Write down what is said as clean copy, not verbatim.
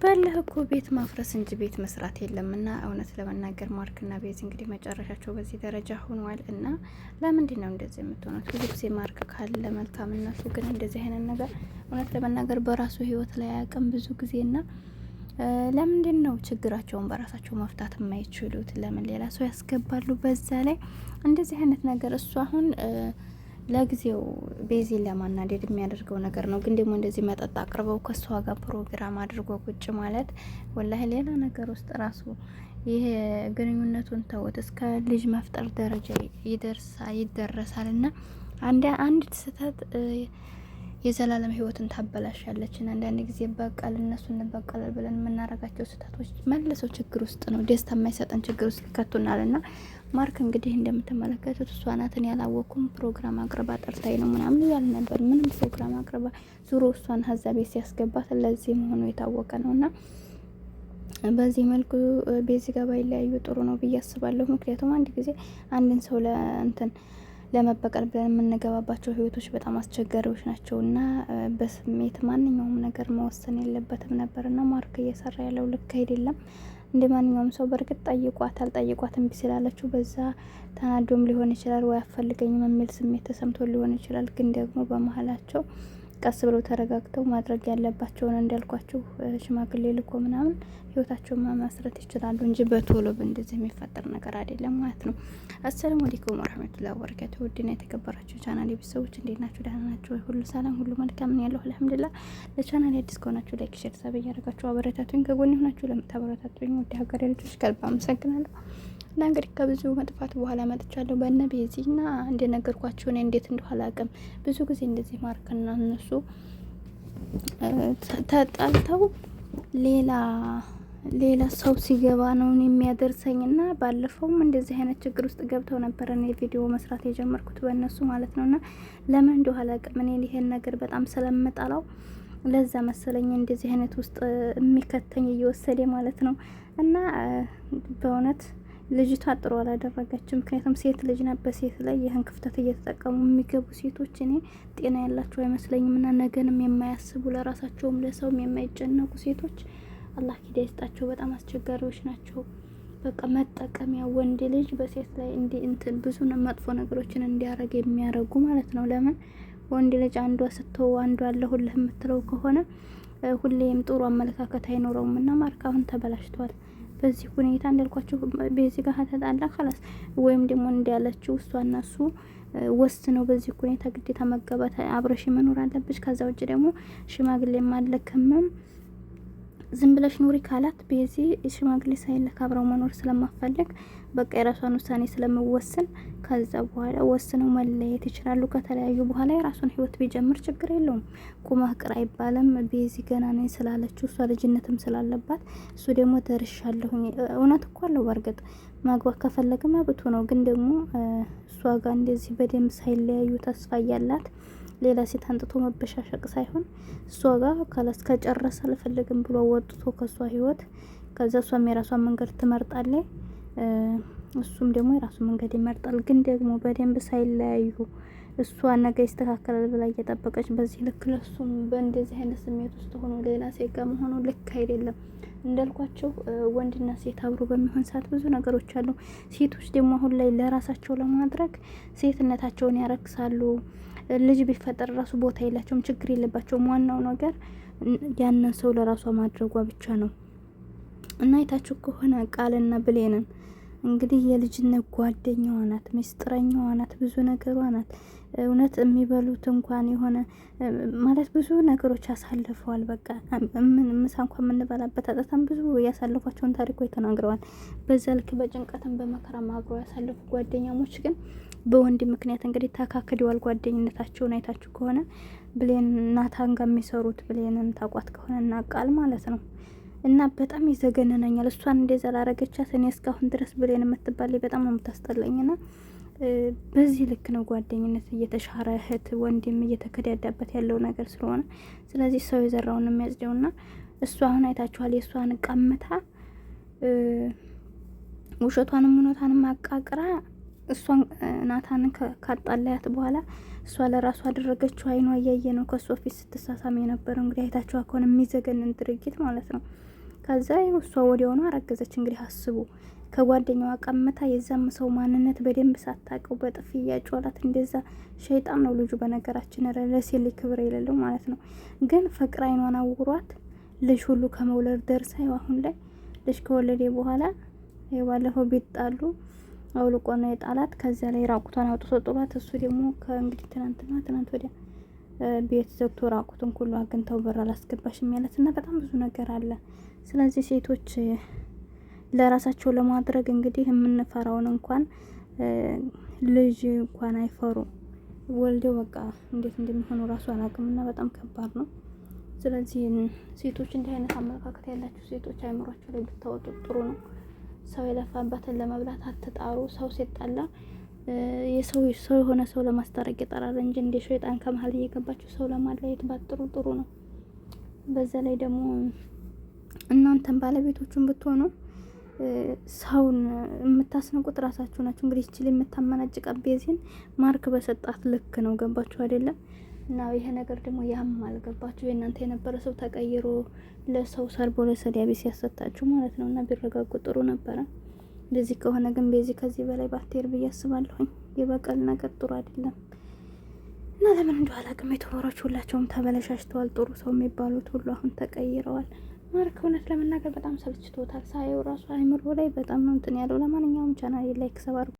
ባለህ እኮ ቤት ማፍረስ እንጂ ቤት መስራት የለምና እውነት ለመናገር ማርክና ቤዝ እንግዲህ መጨረሻቸው በዚህ ደረጃ ሆኗል። እና ለምንድን ነው እንደዚህ የምትሆኑት? ብዙ ጊዜ ማርክ ካለ መልካምነቱ ግን እንደዚህ አይነት ነገር እውነት ለመናገር በራሱ ህይወት ላይ አያውቅም ብዙ ጊዜና ለምንድን ነው ችግራቸውን በራሳቸው መፍታት የማይችሉት? ለምን ሌላ ሰው ያስገባሉ? በዛ ላይ እንደዚህ አይነት ነገር እሱ አሁን ለጊዜው ቤዚን ለማናደድ የሚያደርገው ነገር ነው። ግን ደግሞ እንደዚህ መጠጥ አቅርበው ከሷ ጋር ፕሮግራም አድርጎ ቁጭ ማለት ወላሂ ሌላ ነገር ውስጥ ራሱ ይሄ ግንኙነቱን ተውት እስከ ልጅ መፍጠር ደረጃ ይደረሳል። እና አንዲት ስህተት የዘላለም ህይወትን ታበላሻለች። እና አንዳንድ ጊዜ በቃል እነሱ እንበቀላል ብለን የምናረጋቸው ስህተቶች መልሰው ችግር ውስጥ ነው ደስታ የማይሰጠን ችግር ውስጥ ይከቱናል። እና ማርክ እንግዲህ እንደምትመለከቱት እሷ ናትን ያላወኩም ፕሮግራም አቅርባ ጠርታይ ነው ምናምን እያል ነበር። ምንም ፕሮግራም አቅርባ ዙሮ እሷን ሀዛ ቤት ሲያስገባት ለዚህ መሆኑ የታወቀ ነው። እና በዚህ መልኩ ቤዚ ጋር ባይለያዩ ጥሩ ነው ብዬ አስባለሁ። ምክንያቱም አንድ ጊዜ አንድን ሰው ለመበቀል ብለን የምንገባባቸው ህይወቶች በጣም አስቸጋሪዎች ናቸው። እና በስሜት ማንኛውም ነገር መወሰን የለበትም ነበር። እና ማርክ እየሰራ ያለው ልክ አይደለም። እንደ ማንኛውም ሰው በእርግጥ ጠይቋት እምቢ ስላለችው በዛ ተናዶም ሊሆን ይችላል፣ ወይ አፈልገኝም የሚል ስሜት ተሰምቶ ሊሆን ይችላል። ግን ደግሞ በመሀላቸው ቀስ ብለው ተረጋግተው ማድረግ ያለባቸውን እንዳልኳቸው ሽማግሌ ልኮ ምናምን ህይወታቸውን መመስረት ይችላሉ እንጂ በቶሎ እንደዚህ የሚፈጠር ነገር አይደለም ማለት ነው። አሰላሙ አለይኩም ወራህመቱላሂ ወበረካቱሁ። ውድና የተከበራችሁ ቻናል ቤተሰቦች እንዴት ናችሁ? ደህና ናችሁ? ሁሉ ሰላም፣ ሁሉ መልካም ነው ያለው አልሐምዱሊላህ። ለቻናል አዲስ ከሆናችሁ ላይክ፣ ሼር፣ ሰብ እያደረጋችሁ አበረታቱኝ። ከጎን ሆናችሁ ለምታበረታቱኝ ውድ ሀገሬ ልጆች ከልብ አመሰግናለሁ። እና እንግዲህ ከብዙ መጥፋት በኋላ መጥቻለሁ በእነ ቤዚና እንደነገርኳችሁ እኔ እንዴት እንደሆነ አላውቅም። ብዙ ጊዜ እንደዚህ ማርክና እነሱ ተጣልተው ሌላ ሰው ሲገባ ነው የሚያደርሰኝና ባለፈውም እንደዚህ አይነት ችግር ውስጥ ገብተው ነበር እኔ ቪዲዮ መስራት የጀመርኩት በእነሱ ማለት ነውና ለምን እንደሆነ አላውቅም። እኔ ይሄን ነገር በጣም ስለምጠላው ለዛ መሰለኝ እንደዚህ አይነት ውስጥ የሚከተኝ እየወሰደ ማለት ነው። እና በእውነት ልጅቷ ጥሩ አላደረገችም። ምክንያቱም ሴት ልጅ ናት። በሴት ላይ ይህን ክፍተት እየተጠቀሙ የሚገቡ ሴቶች እኔ ጤና ያላቸው አይመስለኝም። እና ነገንም የማያስቡ ለራሳቸውም ለሰውም የማይጨነቁ ሴቶች አላህ ሂዳያ ይስጣቸው። በጣም አስቸጋሪዎች ናቸው። በቃ መጠቀሚያ ወንድ ልጅ በሴት ላይ ብዙ መጥፎ ነገሮችን እንዲያረግ የሚያረጉ ማለት ነው። ለምን ወንድ ልጅ አንዷ ስትው አንዷ አለሁልህ የምትለው ከሆነ ሁሌም ጥሩ አመለካከት አይኖረውም። እና ማርክ አሁን ተበላሽቷል። በዚህ ሁኔታ እንዳልኳችሁ ቤዚ ጋር ተጣላ خلاص ወይም ደግሞ እንዳለችው እሷና እሱ ወስነው በዚህ ሁኔታ ግዴታ መጋባት አብረሽ መኖር አለብሽ። ከዛ ውጭ ደግሞ ሽማግሌ ማለከመም ዝም ብለሽ ኑሪ ካላት ቤዚ ሽማግሌ ሳይለክ አብረው መኖር ስለማፈልግ በቃ የራሷን ውሳኔ ስለምወስን ከዛ በኋላ ወስነው መለየት ይችላሉ። ከተለያዩ በኋላ የራሱን ህይወት ቢጀምር ችግር የለውም። ቁመህ ቅር አይባልም። ቤዚ ገና ነኝ ስላለችው እሷ ልጅነትም ስላለባት እሱ ደግሞ ደርሻለሁኝ እውነት እኮ አለው። በርግጥ ማግባት ከፈለገ መብቱ ነው። ግን ደግሞ እሷ ጋር እንደዚህ በደንብ ሳይለያዩ ተስፋ እያላት ሌላ ሴት አንጥቶ መበሻሸቅ ሳይሆን እሷ ጋር ካላስ ከጨረሰ አልፈልግም ብሎ ወጥቶ ከሷ ህይወት ከዛ እሷም የራሷን መንገድ ትመርጣለች፣ እሱም ደግሞ የራሱን መንገድ ይመርጣል። ግን ደግሞ በደንብ ሳይለያዩ እሷ ነገ ይስተካከላል ብላ እየጠበቀች በዚህ ልክ ለሱም በእንደዚህ አይነት ስሜት ውስጥ ሆኖ ሌላ ሴት ጋር መሆኑ ልክ አይደለም። እንዳልኳቸው ወንድና ሴት አብሮ በሚሆን ሰዓት ብዙ ነገሮች አሉ። ሴቶች ደግሞ አሁን ላይ ለራሳቸው ለማድረግ ሴትነታቸውን ያረክሳሉ። ልጅ ቢፈጠር ራሱ ቦታ የላቸውም፣ ችግር የለባቸውም። ዋናው ነገር ያንን ሰው ለራሷ ማድረጓ ብቻ ነው። እና አይታችሁ ከሆነ ቃልና ብሌንን እንግዲህ የልጅነት ጓደኛዋ ናት፣ ሚስጥረኛዋ ናት፣ ብዙ ነገሯ ናት። እውነት የሚበሉት እንኳን የሆነ ማለት ብዙ ነገሮች ያሳልፈዋል። በቃ ምሳ እንኳን የምንበላበት አጠታም ብዙ ያሳልፏቸውን ታሪኮች ተናግረዋል። በዛ ልክ በጭንቀትም በመከራም አብረው ያሳልፉ ጓደኛሞች ግን በወንድ ምክንያት እንግዲህ ተካክደዋል ጓደኝነታቸውን። አይታችሁ ከሆነ ብሌን ናታን ጋር የሚሰሩት ብሌንን ታቋት ከሆነ እናቃል ማለት ነው። እና በጣም ይዘገነናኛል። እሷን እንደዛ ላረገቻት እኔ እስካሁን ድረስ ብሌን የምትባል በጣም ነው የምታስጠላኝና በዚህ ልክ ነው ጓደኝነት እየተሻረ እህት ወንድም እየተከዳዳበት ያለው ነገር ስለሆነ ስለዚህ ሰው የዘራውን የሚያጽደውና እሷ አሁን አይታችኋል የእሷን ቀምታ ውሸቷንም እውነቷንም አቃቅራ እሷን ናታንን ካጣላያት በኋላ እሷ ለራሱ አደረገችው። አይኗ እያየ ነው ከእሷ ፊት ስትሳሳም የነበረው። እንግዲህ አይታችኋ ከሆነ የሚዘገንን ድርጊት ማለት ነው። ከዛ እሷ ወዲያውኑ አረገዘች። እንግዲህ አስቡ፣ ከጓደኛዋ ቀምታ የዛም ሰው ማንነት በደንብ ሳታውቀው በጥፊ እያጮላት እንደዛ። ሸይጣን ነው ልጁ በነገራችን፣ ለሴት ልጅ ክብር የሌለው ማለት ነው። ግን ፍቅር አይኗን አውሯት ልጅ ሁሉ ከመውለድ ደርሳ አሁን ላይ ልጅ ከወለደ በኋላ የባለፈው ቢጣሉ አውልቆ ነው የጣላት። ከዚያ ላይ ራቁቷን አውጥቶ ጥሏት፣ እሱ ደግሞ ከእንግዲህ ትናንት ወዲያ ቤት ዘግቶ ራቁቱን ሁሉ አግኝተው በር አላስገባሽም ያለት እና በጣም ብዙ ነገር አለ። ስለዚህ ሴቶች ለራሳቸው ለማድረግ እንግዲህ የምንፈራውን እንኳን ልጅ እንኳን አይፈሩ ወልደው በቃ እንዴት እንደሚሆኑ ራሱ አላውቅምና በጣም ከባድ ነው። ስለዚህ ሴቶች እንዲህ አይነት አመለካከት ያላችሁ ሴቶች አይምሯቸው ላይ ብታወጡ ጥሩ ነው። ሰው የለፋበትን ለመብላት አትጣሩ። ሰው ሲጣላ የሰው የሆነ ሰው ለማስታረቅ ይጠራል እንጂ እንደ ሸይጣን ከመሀል እየገባችሁ ሰው ለማለየት ባጥሩ ጥሩ ነው። በዛ ላይ ደግሞ እናንተም ባለቤቶቹን ብትሆኑ ሰውን የምታስነቁት ራሳችሁ ናችሁ። እንግዲህ ይችል የምታመናጭቃት ቤዚን ማርክ በሰጣት ልክ ነው። ገባችሁ አይደለም? እና ይሄ ነገር ደግሞ ያማል። ገባችሁ? የእናንተ የነበረ ሰው ተቀይሮ ለሰው ሰርቦ ለሰዲያቢ ሲያሰጣችሁ ማለት ነው። እና ቢረጋጉ ጥሩ ነበረ። እንደዚህ ከሆነ ግን ቤዚ ከዚህ በላይ ባትሄድ ብዬ አስባለሁኝ። የበቀል ነገር ጥሩ አይደለም። እና ለምን እንደው አላውቅም። የተወራች ሁላቸውም ተበለሻሽተዋል። ጥሩ ሰው የሚባሉት ሁሉ አሁን ተቀይረዋል። ማርክ እውነት ለመናገር በጣም ሰልችቶታል። ሳየው ራሱ አይምሮ ላይ በጣም ነው እንትን ያለው። ለማንኛውም ቻናል ላይክ ሰባር